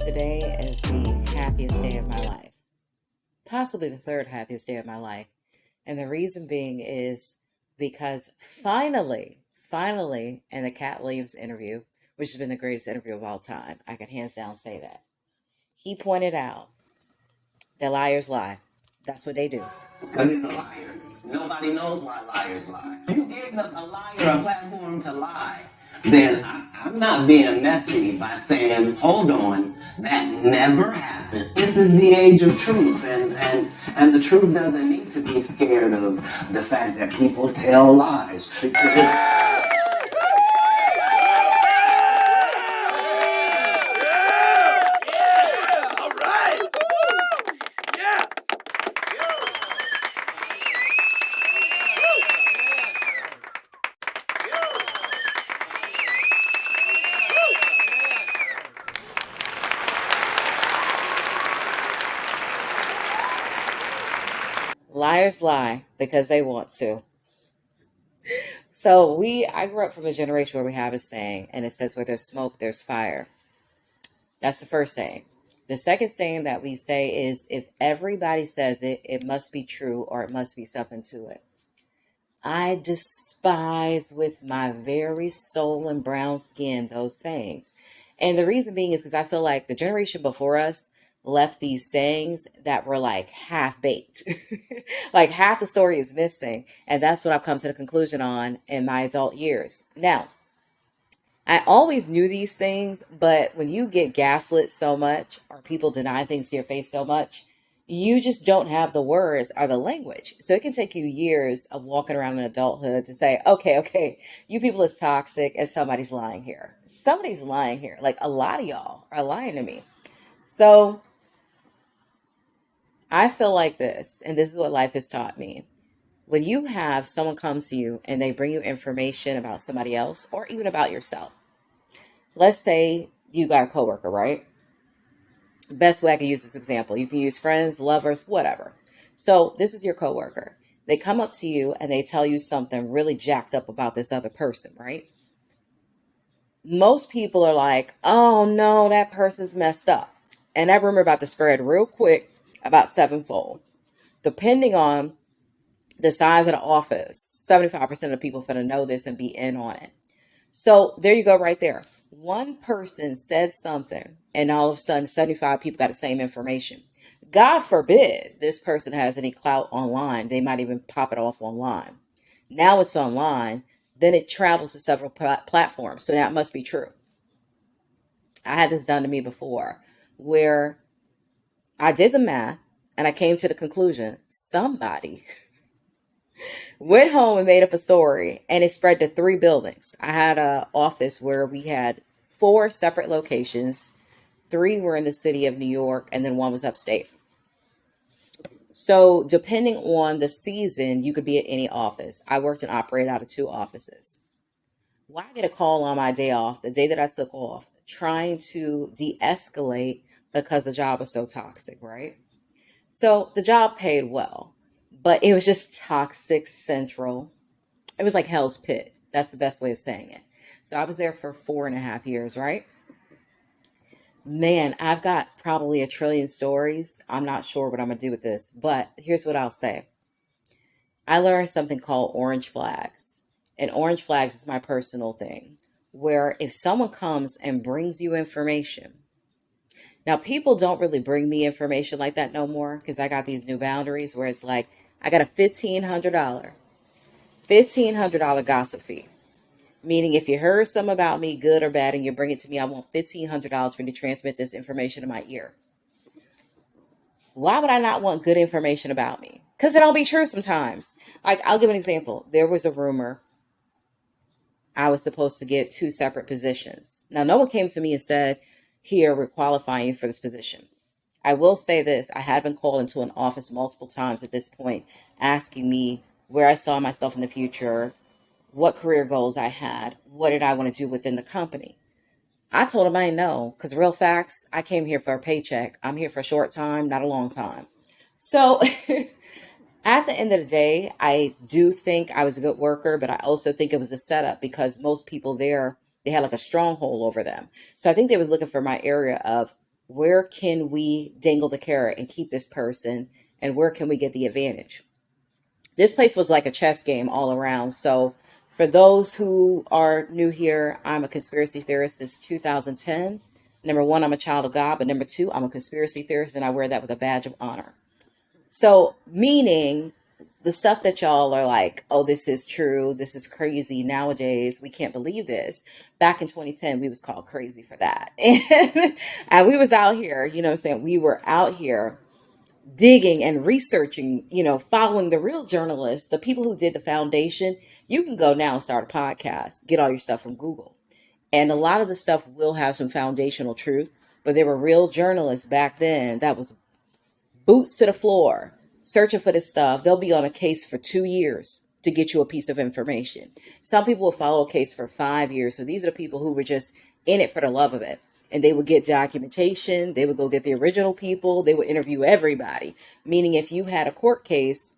Today is the happiest day of my life, possibly the third happiest day of my life. And the reason being is because finally, in the Katt Williams interview, which has been the greatest interview of all time, I can hands down say that, he pointed out that liars lie. That's what they do. Because he's a liar. Nobody knows why liars lie. If you gave a liar a platform to lie, then I'm not being messy by saying, hold on, that never happened. This is the age of truth, and the truth doesn't need to be scared of the fact that people tell lies. Liars lie because they want to. So I grew up from a generation where we have a saying, and it says, where there's smoke, there's fire. That's the first saying. The second saying that we say is, if everybody says it, it must be true or it must be something to it. I despise with my very soul and brown skin those sayings. And the reason being is because I feel like the generation before us left these sayings that were like half baked. Like half the story is missing. And that's what I've come to the conclusion on in my adult years. Now, I always knew these things, but when you get gaslit so much or people deny things to your face so much, you just don't have the words or the language. So it can take you years of walking around in adulthood to say, okay, you people is toxic and somebody's lying here. Somebody's lying here. Like a lot of y'all are lying to me. So I feel like this, and this is what life has taught me. When you have someone come to you and they bring you information about somebody else or even about yourself, let's say you got a coworker, right? Best way I can use this example. You can use friends, lovers, whatever. So this is your coworker. They come up to you and they tell you something really jacked up about this other person, right? Most people are like, oh no, that person's messed up. And that rumor about to spread real quick, about sevenfold. Depending on the size of the office, 75% of the people finna know this and be in on it. So there you go right there. One person said something and all of a sudden 75 people got the same information. God forbid this person has any clout online. They might even pop it off online. Now it's online. Then it travels to several platforms. So now it must be true. I had this done to me before where I did the math and I came to the conclusion somebody went home and made up a story, and it spread to 3 buildings. I had an office where we had 4 separate locations. 3 were in the city of New York, and then 1 was upstate. So depending on the season, you could be at any office. I worked and operated out of 2 offices. Well, I get a call on my day off, the day that I took off, trying to de-escalate because the job was so toxic, right? So the job paid well, but it was just toxic central. It was like hell's pit. That's the best way of saying it. So I was there for 4.5 years, right? Man, I've got probably a trillion stories. I'm not sure what I'm going to do with this, but here's what I'll say. I learned something called orange flags. And orange flags is my personal thing, where if someone comes and brings you information, now people don't really bring me information like that no more because I got these new boundaries where it's like, I got a $1,500 gossip fee. Meaning if you heard something about me, good or bad, and you bring it to me, I want $1,500 for you to transmit this information in my ear. Why would I not want good information about me? Because it don't be true sometimes. Like, I'll give an example. There was a rumor I was supposed to get 2 separate positions. Now, no one came to me and said, here, we're qualifying you for this position. I will say this. I had been called into an office multiple times at this point, asking me where I saw myself in the future, what career goals I had, what did I want to do within the company. I told them I didn't know, because real facts, I came here for a paycheck. I'm here for a short time, not a long time. So at the end of the day, I do think I was a good worker, but I also think it was a setup because most people there, they had like a stronghold over them. So I think they were looking for my area of Where can we dangle the carrot and keep this person? And where can we get the advantage? This place was like a chess game all around. So for those who are new here, I'm a conspiracy theorist since 2010. Number one, I'm a child of God. But number two, I'm a conspiracy theorist, and I wear that with a badge of honor. So meaning the stuff that y'all are like, oh, this is true, this is crazy nowadays, we can't believe this. Back in 2010, we was called crazy for that. And we was out here, you know what I'm saying? We were out here digging and researching, following the real journalists, the people who did the foundation. You can go now and start a podcast, get all your stuff from Google. And a lot of the stuff will have some foundational truth, but there were real journalists back then that was boots to the floor, searching for this stuff. They'll be on a case for 2 years to get you a piece of information. Some people will follow a case for 5 years. So these are the people who were just in it for the love of it. And they would get documentation. They would go get the original people. They would interview everybody. Meaning if you had a court case,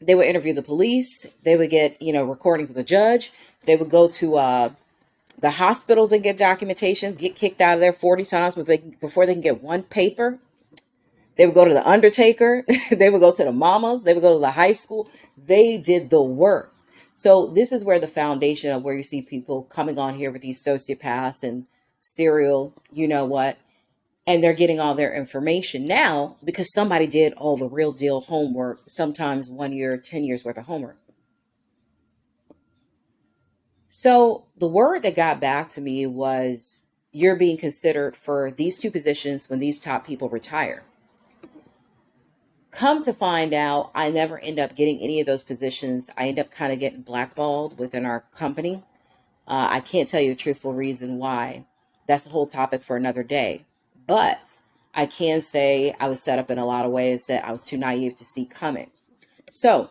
they would interview the police. They would get, recordings of the judge. They would go to the hospitals and get documentations, get kicked out of there 40 times before they can get one paper. They would go to the undertaker. They would go to the mamas. They would go to the high school. They did the work. So this is where the foundation of where you see people coming on here with these sociopaths and serial, and they're getting all their information now because somebody did all the real deal homework, sometimes 1 year, 10 years worth of homework. So the word that got back to me was, you're being considered for these two positions when these top people retire. Come to find out, I never end up getting any of those positions. I end up kind of getting blackballed within our company. I can't tell you the truthful reason why. That's a whole topic for another day. But I can say I was set up in a lot of ways that I was too naive to see coming. So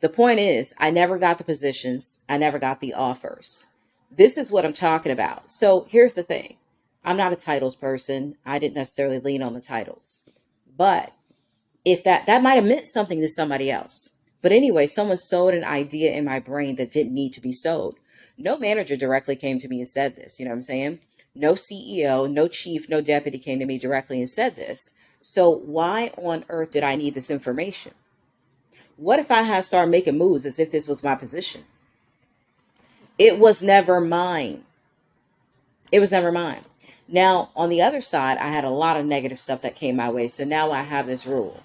the point is, I never got the positions. I never got the offers. This is what I'm talking about. So here's the thing. I'm not a titles person. I didn't necessarily lean on the titles. But if that might have meant something to somebody else. But anyway, someone sowed an idea in my brain that didn't need to be sowed. No manager directly came to me and said this. You know what I'm saying? No CEO, no chief, no deputy came to me directly and said this. So why on earth did I need this information? What if I had started making moves as if this was my position? It was never mine. It was never mine. Now, on the other side, I had a lot of negative stuff that came my way. So now I have this rule.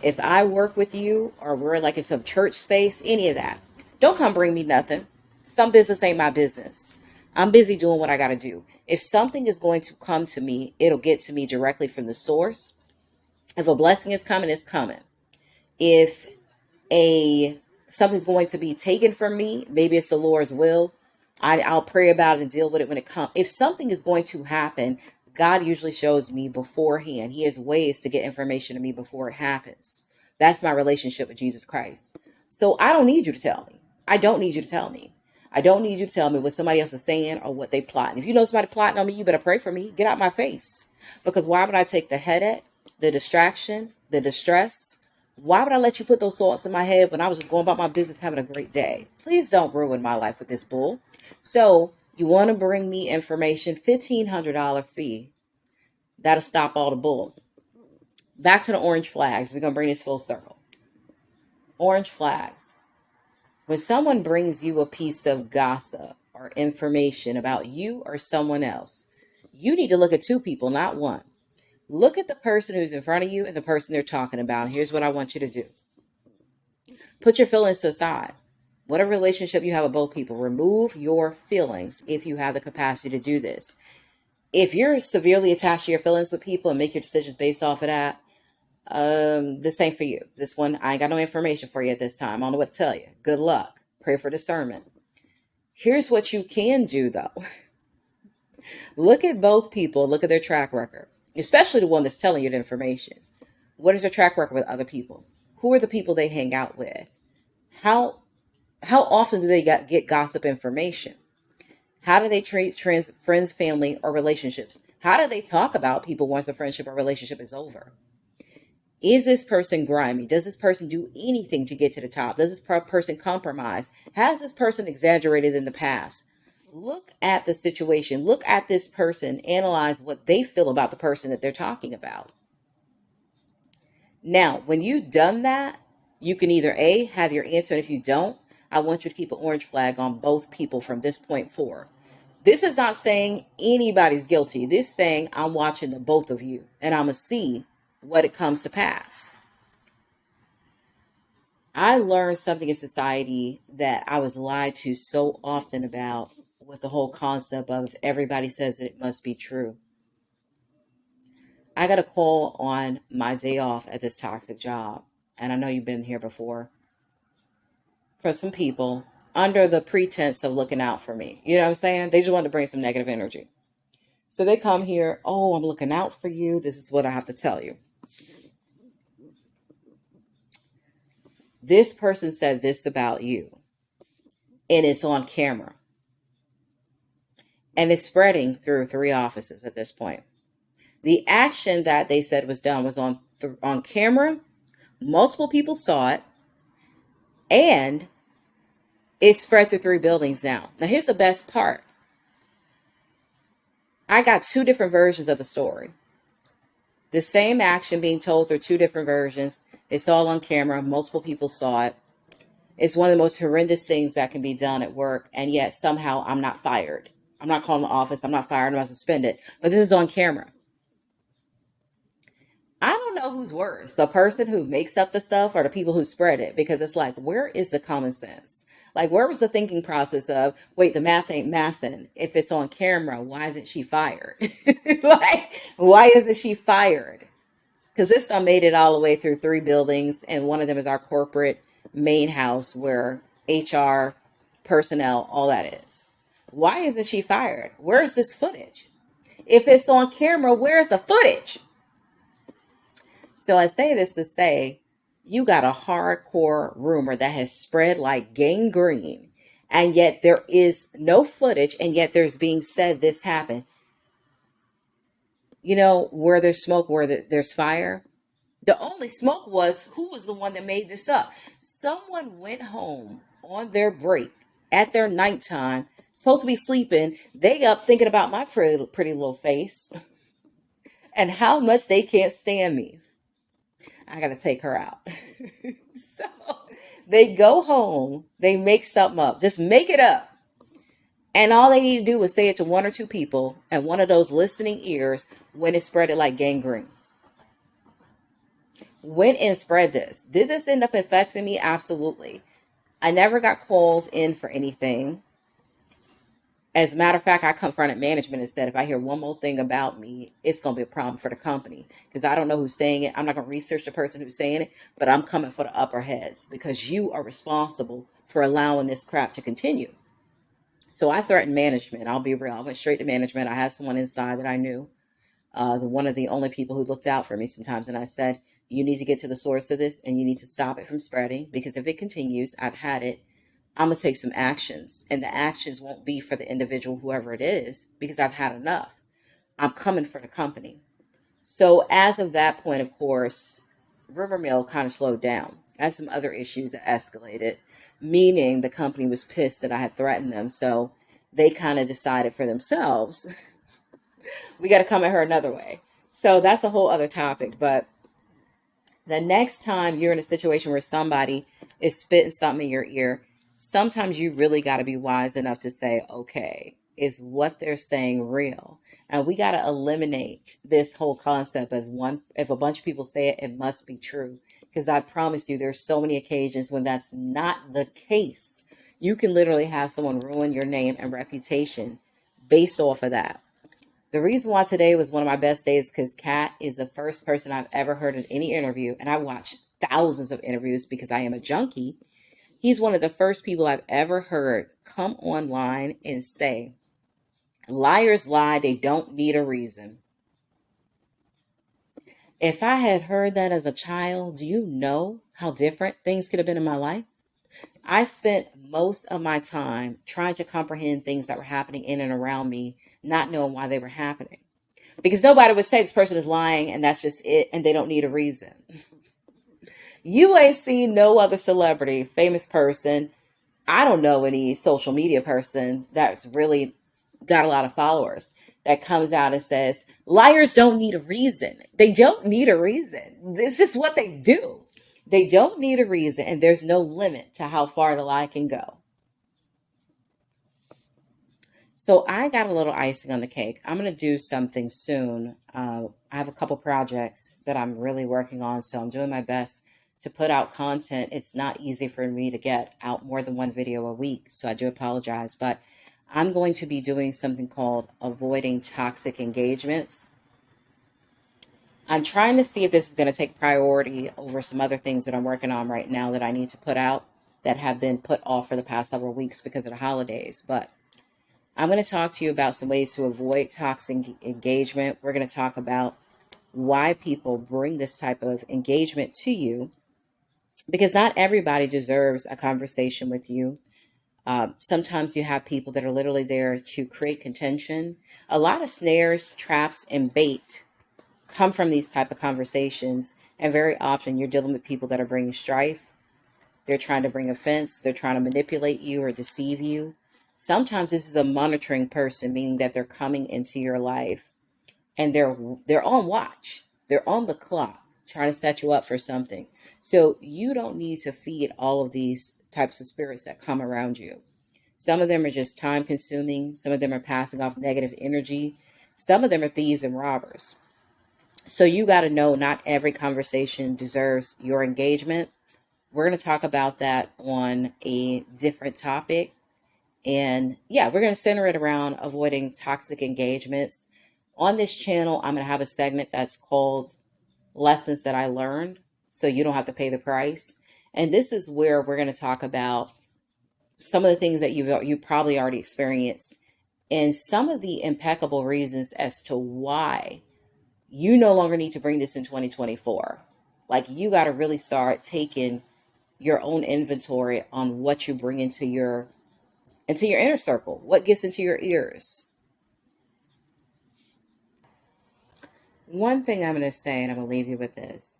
If I work with you or we're like in some church space, any of that, don't come bring me nothing. Some business ain't my business. I'm busy doing what I got to do. If something is going to come to me, it'll get to me directly from the source. If a blessing is coming, it's coming. If something's going to be taken from me, maybe it's the Lord's will. I'll pray about it and deal with it when it comes. If something is going to happen, God usually shows me beforehand. He has ways to get information to me before it happens. That's my relationship with Jesus Christ. So I don't need you to tell me. I don't need you to tell me. I don't need you to tell me what somebody else is saying or what they plotting. If you know somebody plotting on me, you better pray for me. Get out my face. Because why would I take the headache, the distraction, the distress? Why would I let you put those thoughts in my head when I was just going about my business having a great day? Please don't ruin my life with this bull. So you want to bring me information, $1,500 fee. That'll stop all the bull. Back to the orange flags. We're going to bring this full circle. Orange flags. When someone brings you a piece of gossip or information about you or someone else, you need to look at two people, not one. Look at the person who's in front of you and the person they're talking about. Here's what I want you to do. Put your feelings to the side. Whatever relationship you have with both people, remove your feelings if you have the capacity to do this. If you're severely attached to your feelings with people and make your decisions based off of that, this ain't for you. This one, I ain't got no information for you at this time. I don't know what to tell you. Good luck. Pray for discernment. Here's what you can do, though. Look at both people. Look at their track record, especially the one that's telling you the information. What is their track record with other people? Who are the people they hang out with? How often do they get gossip information? How do they treat friends, family, or relationships? How do they talk about people once the friendship or relationship is over? Is this person grimy? Does this person do anything to get to the top? Does this person compromise? Has this person exaggerated in the past? Look at the situation. Look at this person. Analyze what they feel about the person that they're talking about. Now, when you've done that, you can either A, have your answer, and if you don't, I want you to keep an orange flag on both people from this point forward. This is not saying anybody's guilty. This is saying I'm watching the both of you, and I'm going to see what it comes to pass. I learned something in society that I was lied to so often about, with the whole concept of everybody says that it must be true. I got a call on my day off at this toxic job, and I know you've been here before, for some people under the pretense of looking out for me. You know what I'm saying? They just want to bring some negative energy. So they come here, oh, I'm looking out for you. This is what I have to tell you. This person said this about you, and it's on camera. And it's spreading through 3 offices at this point. The action that they said was done was on camera. Multiple people saw it, and it spread through 3 buildings now. Now, here's the best part. I got 2 different versions of the story. The same action being told through 2 different versions. It's all on camera. Multiple people saw it. It's one of the most horrendous things that can be done at work, and yet somehow I'm not fired. I'm not calling the office. I'm not fired. I'm not suspended. But this is on camera. I don't know who's worse, the person who makes up the stuff or the people who spread it, because it's like, where is the common sense? Like, where was the thinking process of, wait, the math ain't mathin'. If it's on camera, why isn't she fired? Like, why isn't she fired? Because this stuff made it all the way through 3 buildings, and one of them is our corporate main house where HR, personnel, all that is. Why isn't she fired? Where's this footage? If it's on camera, where's the footage? So I say this to say, you got a hardcore rumor that has spread like gangrene, and yet there is no footage, and yet there's being said this happened. You know, where there's smoke, where there's fire. The only smoke was, who was the one that made this up? Someone went home on their break at their nighttime, supposed to be sleeping. They up thinking about my pretty little face and how much they can't stand me. I got to take her out. So they go home, they make something up, just make it up. And all they need to do is say it to 1 or 2 people, and one of those listening ears went and spread it like gangrene. Went and spread this. Did this end up affecting me? Absolutely. I never got called in for anything. As a matter of fact, I confronted management and said, if I hear one more thing about me, it's going to be a problem for the company. Because I don't know who's saying it. I'm not going to research the person who's saying it, but I'm coming for the upper heads because you are responsible for allowing this crap to continue. So I threatened management. I'll be real. I went straight to management. I had someone inside that I knew, one of the only people who looked out for me sometimes. And I said, you need to get to the source of this, and you need to stop it from spreading, because if it continues, I've had it. I'm going to take some actions, and the actions won't be for the individual, whoever it is, because I've had enough. I'm coming for the company. So as of that point, of course, rumor mill kind of slowed down. I had some other issues that escalated, meaning the company was pissed that I had threatened them. So they kind of decided for themselves, we got to come at her another way. So that's a whole other topic. But the next time you're in a situation where somebody is spitting something in your ear, sometimes you really got to be wise enough to say, okay, is what they're saying real? And we got to eliminate this whole concept of if a bunch of people say it, it must be true. Because I promise you, there's so many occasions when that's not the case. You can literally have someone ruin your name and reputation based off of that. The reason why today was one of my best days because Katt is the first person I've ever heard in any interview. And I watch thousands of interviews because I am a junkie. He's one of the first people I've ever heard come online and say, liars lie, they don't need a reason. If I had heard that as a child, do you know how different things could have been in my life? I spent most of my time trying to comprehend things that were happening in and around me, not knowing why they were happening. Because nobody would say this person is lying and that's just it, and they don't need a reason. You ain't seen no other celebrity, famous person. I don't know any social media person that's really got a lot of followers that comes out and says, liars don't need a reason. They don't need a reason. This is what they do. They don't need a reason, and there's no limit to how far the lie can go. So I got a little icing on the cake. I'm going to do something soon. I have a couple projects that I'm really working on, so I'm doing my best to put out content. It's not easy for me to get out more than one video a week, so I do apologize. But I'm going to be doing something called avoiding toxic engagements. I'm trying to see if this is going to take priority over some other things that I'm working on right now that I need to put out that have been put off for the past several weeks because of the holidays. But I'm going to talk to you about some ways to avoid toxic engagement. We're going to talk about why people bring this type of engagement to you, because not everybody deserves a conversation with you. Sometimes you have people that are literally there to create contention. A lot of snares, traps, and bait come from these type of conversations, and very often you're dealing with people that are bringing strife. They're trying to bring offense. They're trying to manipulate you or deceive you. Sometimes this is a monitoring person, meaning that they're coming into your life and they're on watch. They're on the clock trying to set you up for something. So you don't need to feed all of these types of spirits that come around you. Some of them are just time consuming. Some of them are passing off negative energy. Some of them are thieves and robbers. So you got to know not every conversation deserves your engagement. We're going to talk about that on a different topic. And yeah, we're going to center it around avoiding toxic engagements. On this channel, I'm going to have a segment that's called Lessons That I Learned, so you don't have to pay the price. And this is where we're going to talk about some of the things that you probably already experienced and some of the impeccable reasons as to why you no longer need to bring this in 2024. Like, you got to really start taking your own inventory on what you bring into your inner circle, what gets into your ears. One thing I'm going to say, and I'm going to leave you with this.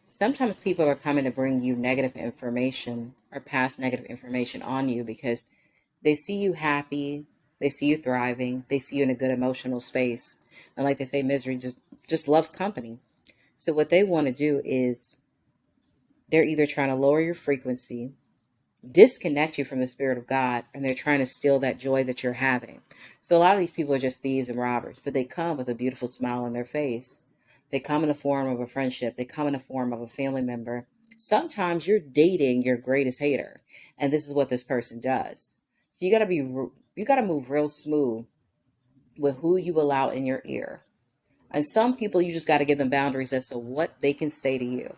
Sometimes people are coming to bring you negative information or pass negative information on you because they see you happy, they see you thriving, they see you in a good emotional space. And like they say, misery just loves company. So what they want to do is they're either trying to lower your frequency, disconnect you from the Spirit of God, and they're trying to steal that joy that you're having. So a lot of these people are just thieves and robbers, but they come with a beautiful smile on their face. They come in the form of a friendship. They come in the form of a family member. Sometimes you're dating your greatest hater, and this is what this person does. So you got to move real smooth with who you allow in your ear. And some people, you just got to give them boundaries as to what they can say to you.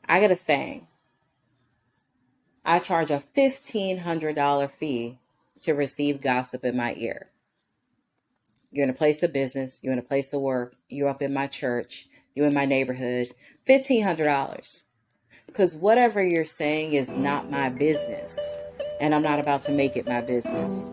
I got a saying. I charge a $1,500 fee to receive gossip in my ear. You're in a place of business. You're in a place of work. You're up in my church. You're in my neighborhood. $1,500. Because whatever you're saying is not my business. And I'm not about to make it my business.